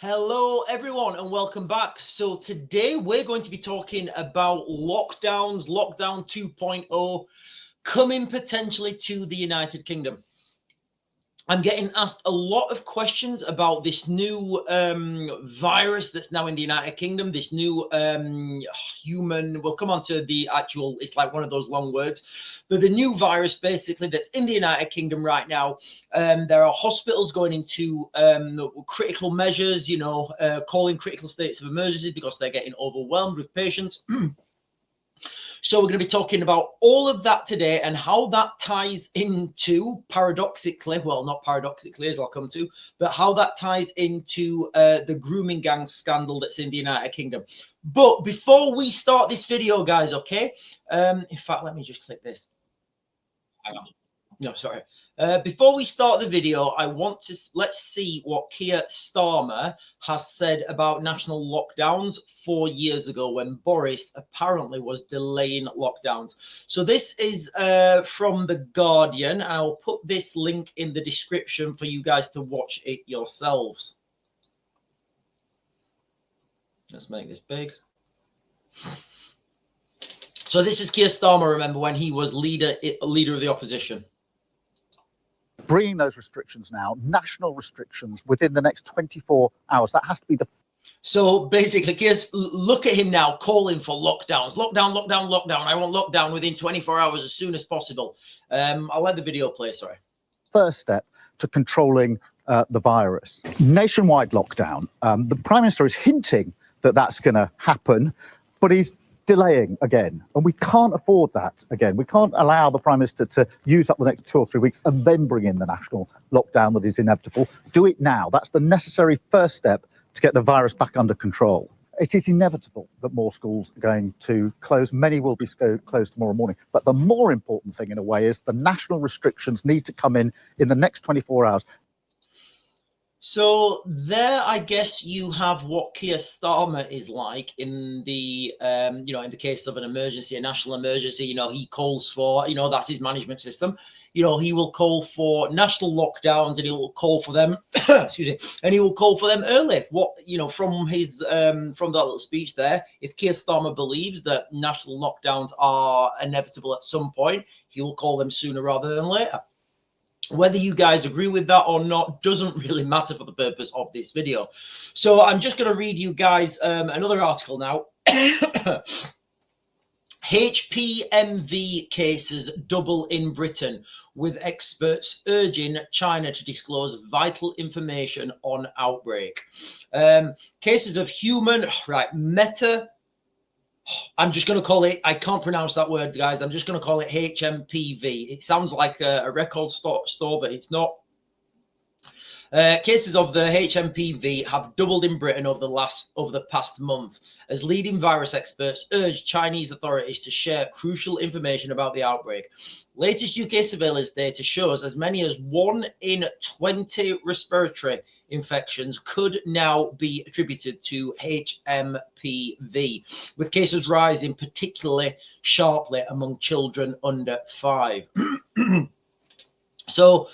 Hello, everyone, and welcome back. So today we're going to be talking about lockdowns, Lockdown 2.0, coming potentially to the United Kingdom. I'm getting asked a lot of questions about this new virus that's now in the United Kingdom, this new human, we'll come on to the actual, it's like one of those long words, but the new virus basically that's in the United Kingdom right now. There are hospitals going into critical measures, calling critical states of emergency because they're getting overwhelmed with patients. So we're going to be talking about all of that today and how that ties into, paradoxically, well, not paradoxically, as I'll come to, but how that ties into the grooming gang scandal that's in the United Kingdom. But before we start this video, guys, okay? In fact, let me just click this. Hang on. No, sorry. Before we start the video, I want to let's see what Keir Starmer has said about national lockdowns 4 years ago when Boris apparently was delaying lockdowns. So this is from The Guardian. I'll put this link in the description for you guys to watch it yourselves. Let's make this big. So this is Keir Starmer, remember, when he was leader of the opposition. Bringing those restrictions now, national restrictions, within the next 24 hours. That has to be the... So basically, look at him now calling for lockdowns. Lockdown, lockdown, lockdown. I want lockdown within 24 hours as soon as possible. I'll let the video play, sorry. First step to controlling the virus. Nationwide lockdown. The Prime Minister is hinting that that's going to happen, but he's delaying again, and we can't afford that again. We can't allow the Prime Minister to use up the next 2 or 3 weeks and then bring in the national lockdown that is inevitable. Do it now. That's the necessary first step to get the virus back under control. It is inevitable that more schools are going to close. Many will be closed tomorrow morning. But the more important thing, in a way, is the national restrictions need to come in the next 24 hours. So there, I guess you have what Keir Starmer is like in the, in the case of an emergency, a national emergency. He calls for, that's his management system. He will call for national lockdowns, and he will call for them, excuse me, and he will call for them early. From his from that little speech there, if Keir Starmer believes that national lockdowns are inevitable at some point, he will call them sooner rather than later. Whether you guys agree with that or not doesn't really matter for the purpose of this video. So I'm just going to read you guys another article now. HMPV cases double in Britain, with experts urging China to disclose vital information on outbreak. Cases of human, I'm just going to call it, I can't pronounce that word, guys. I'm just going to call it HMPV. It sounds like a record store, but it's not. Cases of the HMPV have doubled in Britain over the past month, as leading virus experts urge Chinese authorities to share crucial information about the outbreak. Latest UK surveillance data shows as many as 1 in 20 respiratory infections could now be attributed to HMPV, with cases rising particularly sharply among children under 5. So,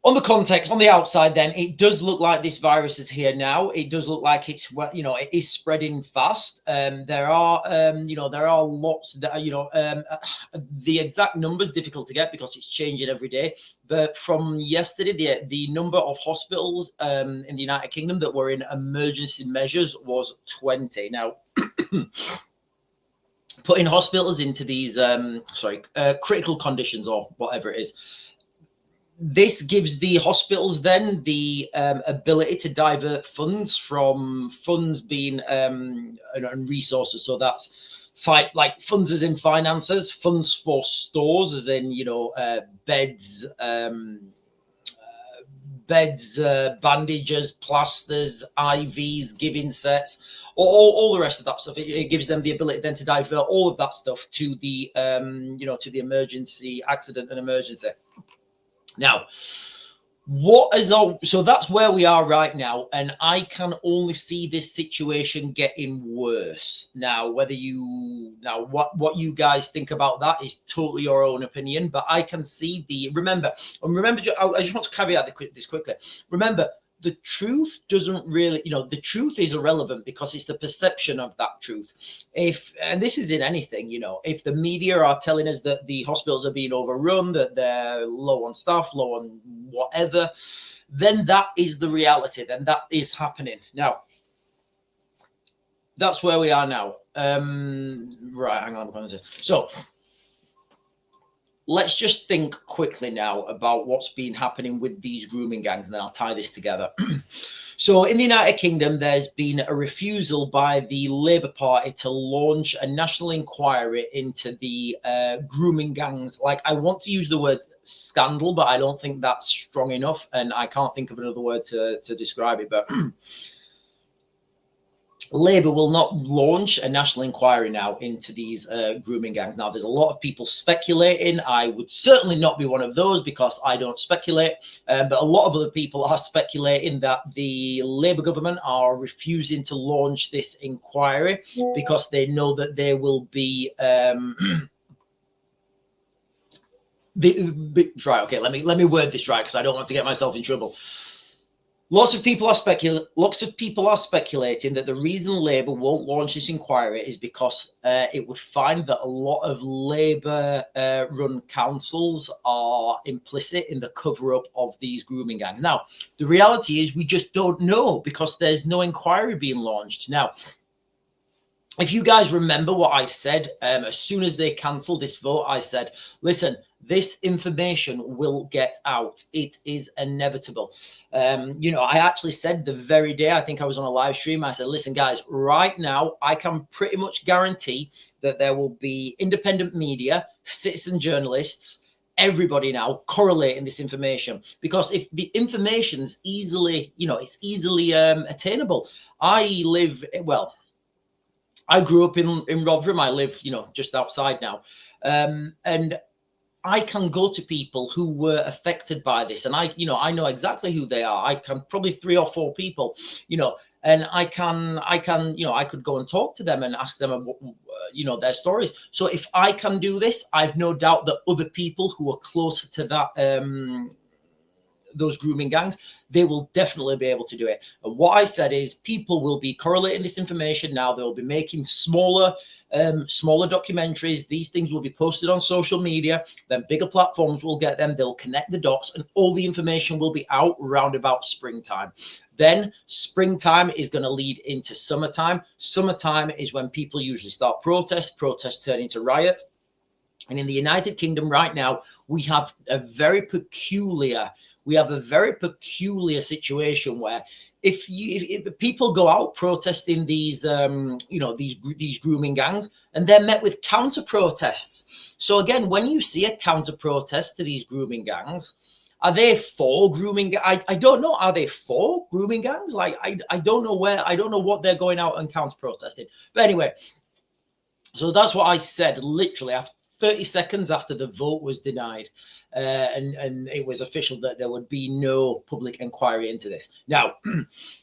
on the context, on the outside, then, it does look like this virus is here now. It does look like it's, it is spreading fast. There are lots that, the exact numbers difficult to get because it's changing every day. But from yesterday, the number of hospitals in the United Kingdom that were in emergency measures was 20. Now, putting hospitals into these, critical conditions or whatever it is, this gives the hospitals then the ability to divert funds from funds being and resources. So that's funds as in finances, funds for stores as in beds, bandages, plasters, IVs, giving sets, all the rest of that stuff. It gives them the ability then to divert all of that stuff to the to the emergency, accident and emergency. Now, so that's where we are right now, and I can only see this situation getting worse. Now, what you guys think about that is totally your own opinion, but I can see remember, I just want to caveat this quickly. Remember, the truth doesn't really, the truth is irrelevant because it's the perception of that truth. And this is in anything, if the media are telling us that the hospitals are being overrun, that they're low on staff, low on whatever, then that is the reality. Then that is happening. Now, that's where we are now. Right, hang on. So let's just think quickly now about what's been happening with these grooming gangs, and then I'll tie this together. So in the United Kingdom, there's been a refusal by the Labour Party to launch a national inquiry into the grooming gangs. Like, I want to use the word scandal, but I don't think that's strong enough, and I can't think of another word to describe it. But Labour will not launch a national inquiry now into these grooming gangs. Now, there's a lot of people speculating. I would certainly not be one of those because I don't speculate. But a lot of other people are speculating that the Labour government are refusing to launch this inquiry because they know that there will be... right, okay, let me word this right because I don't want to get myself in trouble. Lots of people are speculating that the reason Labour won't launch this inquiry is because it would find that a lot of Labour-run councils are implicit in the cover-up of these grooming gangs. Now, the reality is we just don't know because there's no inquiry being launched. Now, if you guys remember what I said, as soon as they cancelled this vote, I said, listen, this information will get out. It is inevitable. I actually said the very day, I think I was on a live stream, I said, listen, guys, right now, I can pretty much guarantee that there will be independent media, citizen journalists, everybody now correlating this information. Because if the information's easily, it's easily attainable. I grew up in Rotherham. I live, just outside now. And I can go to people who were affected by this. And I know exactly who they are. I can probably 3 or 4 people, and I could go and talk to them and ask them, their stories. So if I can do this, I've no doubt that other people who are closer to that, those grooming gangs, they will definitely be able to do it. And what I said is people will be correlating this information now. They'll be making smaller documentaries. These things will be posted on social media. Then bigger platforms will get them. They'll connect the dots and all the information will be out around about springtime. Then springtime is going to lead into summertime. Summertime is when people usually start protests turn into riots. And in the United Kingdom right now, we have a very peculiar situation where if people go out protesting these grooming gangs, and they're met with counter protests. So again, when you see a counter protest to these grooming gangs, are they for grooming? I don't know. Are they for grooming gangs? Like I don't know what they're going out and counter protesting. But anyway, so that's what I said literally after 30 seconds after the vote was denied, and it was official that there would be no public inquiry into this. Now,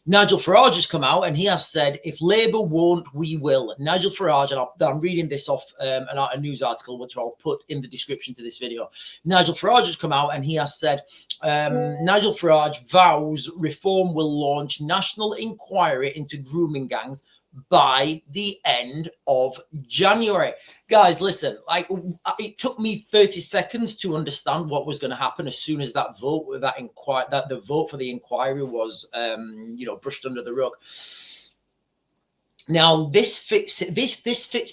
Nigel Farage has come out and he has said, if Labour won't, we will. Nigel Farage, and I'm reading this off a news article, which I'll put in the description to this video. Nigel Farage has come out and he has said, Nigel Farage vows Reform will launch national inquiry into grooming gangs by the end of January. Guys, listen, it took me 30 seconds to understand what was going to happen as soon as that vote, that the vote for the inquiry was, brushed under the rug. Now, this fits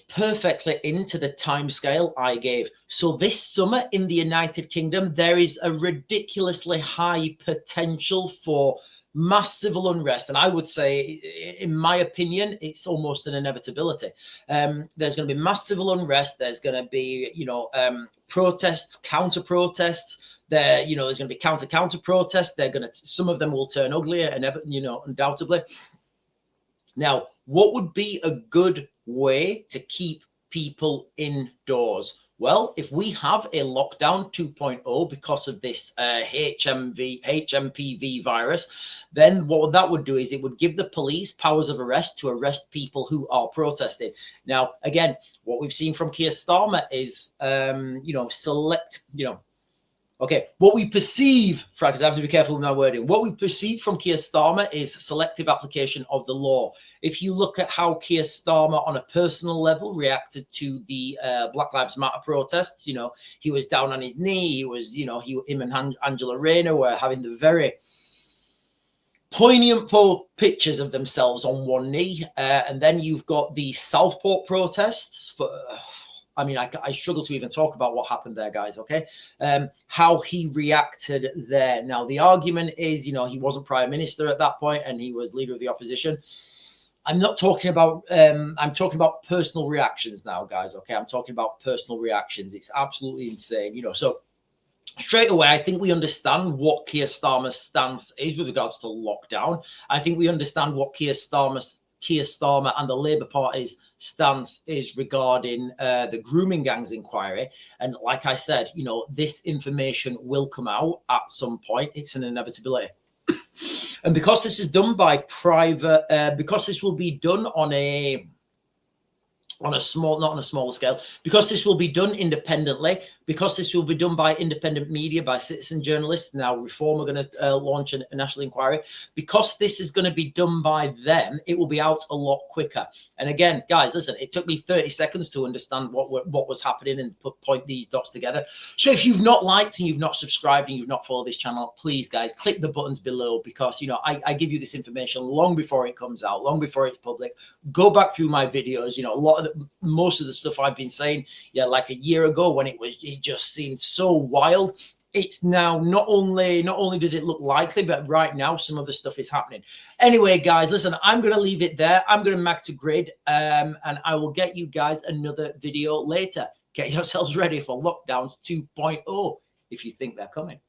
perfectly into the timescale I gave. So this summer in the United Kingdom, there is a ridiculously high potential for mass civil unrest. And I would say, in my opinion, it's almost an inevitability. There's going to be mass civil unrest. There's going to be, protests, counter protests. There's going to be counter protests. Some of them will turn ugly, and undoubtedly. Now, what would be a good way to keep people indoors? Well, if we have a lockdown 2.0 because of this HMPV virus, then what that would do is it would give the police powers of arrest to arrest people who are protesting. Now, again, what we've seen from Keir Starmer is, Okay, what we perceive, because I have to be careful with my wording, what we perceive from Keir Starmer is selective application of the law. If you look at how Keir Starmer on a personal level reacted to the Black Lives Matter protests, you know, he was down on his knee, he was, you know, him and Angela Rayner were having the very poignant pictures of themselves on one knee. And then you've got the Southport protests for... I mean, I struggle to even talk about what happened there, guys, okay? How he reacted there. Now, the argument is, you know, he wasn't prime minister at that point and he was leader of the opposition. I'm not talking about, I'm talking about personal reactions now, guys, okay? I'm talking about personal reactions. It's absolutely insane, you know. So straight away, I think we understand what Keir Starmer's stance is with regards to lockdown. I think we understand what Keir Starmer and the Labour Party's stance is regarding the grooming gangs inquiry. And like I said, you know, this information will come out at some point. It's an inevitability. And because this is done by private, because this will be done on a small, not on a smaller scale, because this will be done independently, because this will be done by independent media, by citizen journalists. Now, Reform are going to launch a national inquiry. Because this is going to be done by them, it will be out a lot quicker. And again, guys, listen, it took me 30 seconds to understand what was happening and point these dots together. So if you've not liked and you've not subscribed and you've not followed this channel, please, guys, click the buttons below, because, you know, I give you this information long before it comes out, long before it's public. Go back through my videos. You know, most of the stuff I've been saying, yeah, like a year ago when it just seemed so wild. It's now not only does it look likely, but right now some of the stuff is happening. Anyway, guys, listen, I'm going to leave it there. I'm going to back to grid, and I will get you guys another video later. Get yourselves ready for lockdowns 2.0 if you think they're coming.